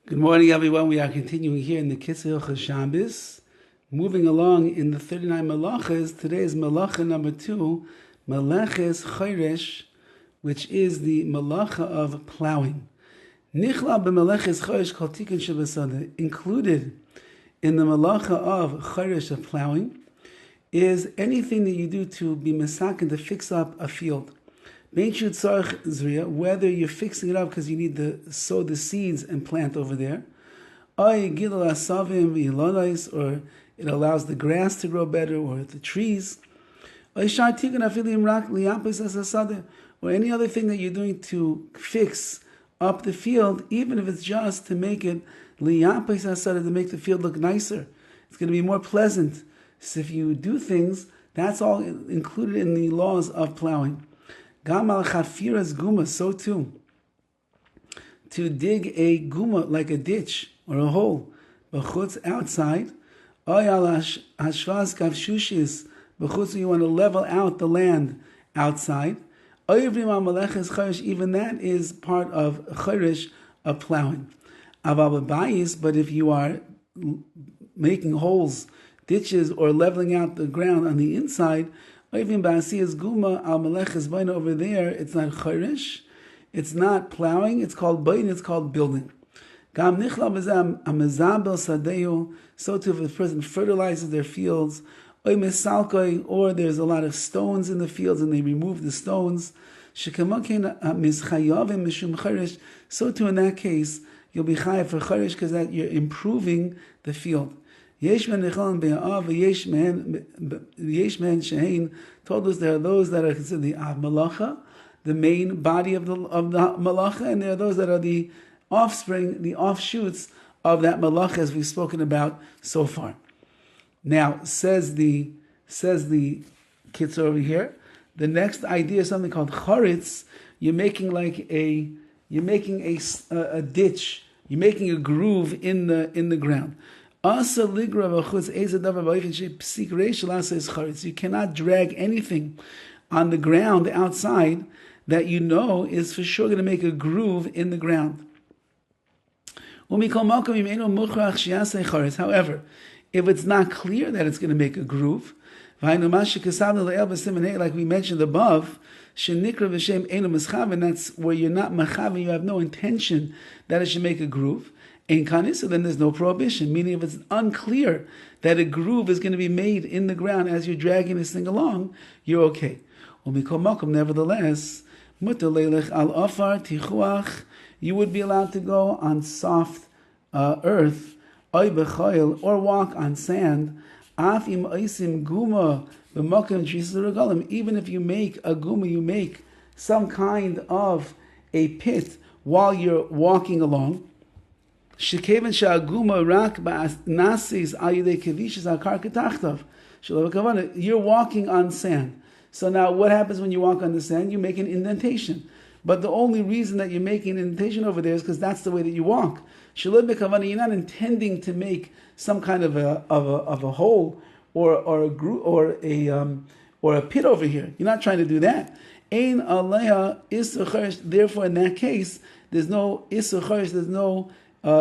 Good morning, everyone. We are continuing here in the KITZUR HILCHOS SHABBOS, moving along in the 39 Melachas. Today is Melacha number 2, Meleches CHORESH, which is the Melacha of plowing. Nichla b'Meleches CHORESH kol tikkun shebasada. Included in the Melacha of CHORESH of plowing is anything that you do to be mesaken, to fix up a field. Whether you're fixing it up because you need to sow the seeds and plant over there, or it allows the grass to grow better, or the trees, or any other thing that you're doing to fix up the field, even if it's just to make it to make the field look nicer. It's going to be more pleasant. So if you do things, that's all included in the laws of plowing. Gamal chafiras guma, so too. To dig a guma, like a ditch or a hole, b'chutz, outside. Oyal hashvas kavshushis, b'chutz, you want to level out the land outside. Oyevrim amaleches choresh, even that is part of choresh, of plowing. Aval b'bayis, but if you are making holes, ditches, or leveling out the ground on the inside, even ba'asiyas guma al meleches baina, over there, it's not choresh, it's not plowing, it's called bain, it's called building. Gam nichla b'zeh amezabel sadeyu, so too if the person fertilizes their fields, or there's a lot of stones in the fields and they remove the stones, so too in that case, you'll be chayav for choresh because that you're improving the field. Yesh men shehein told us there are those that are considered the malacha, the main body of the malacha, and there are those that are the offspring, the offshoots of that malacha, as we've spoken about so far. Now, says the KITZUR over here, the next idea is something called Horowitz. You're making a ditch, you're making a groove in the ground. You cannot drag anything on the ground outside that you know is for sure going to make a groove in the ground. However, if it's not clear that it's going to make a groove, like we mentioned above, and that's where you're not machav, you have no intention that it should make a groove. In kanisa, then there's no prohibition. Meaning, if it's unclear that a groove is going to be made in the ground as you're dragging this thing along, you're okay. Nevertheless, you would be allowed to go on soft earth, or walk on sand. Even if you make a guma, you make some kind of a pit while you're walking along. You're walking on sand. So now what happens when you walk on the sand? You make an indentation. But the only reason that you're making an indentation over there is because that's the way that you walk. You're not intending to make some kind of a hole or a groove or a pit over here. You're not trying to do that. Therefore, in that case, there's no isur choresh, there's no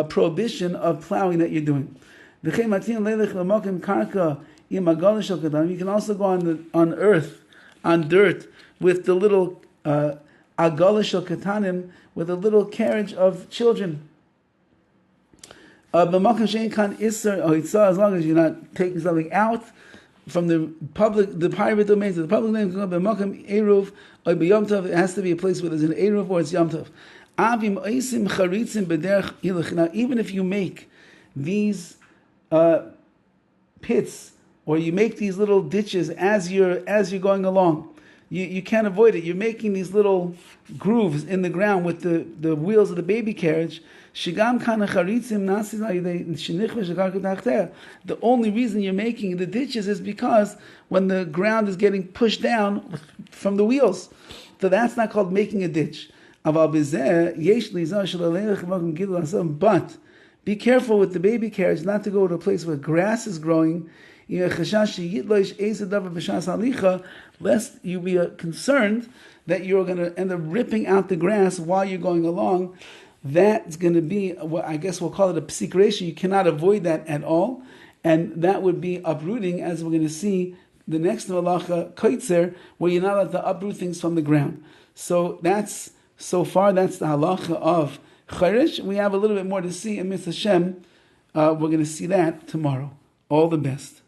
prohibition of plowing that you're doing. You can also go on earth, on dirt, with the little agala shel katanim, with a little carriage of children. As long as you're not taking something out from the private domain to the public domain, it has to be a place where there's an eruv or it's yom tov. Now, even if you make these pits, or you make these little ditches as you're going along, you can't avoid it. You're making these little grooves in the ground with the wheels of the baby carriage. The only reason you're making the ditches is because when the ground is getting pushed down from the wheels. So that's not called making a ditch. But be careful with the baby carriage not to go to a place where grass is growing, lest you be concerned that you're going to end up ripping out the grass while you're going along. that's going to be what I guess we'll call it a psik ratio. You cannot avoid that at all, and that would be uprooting, as we're going to see the next halacha KITZUR, where you're not allowed to uproot things from the ground. So that's the halacha of CHORESH. We have a little bit more to see in Mitzvah Hashem. We're going to see that tomorrow. All the best.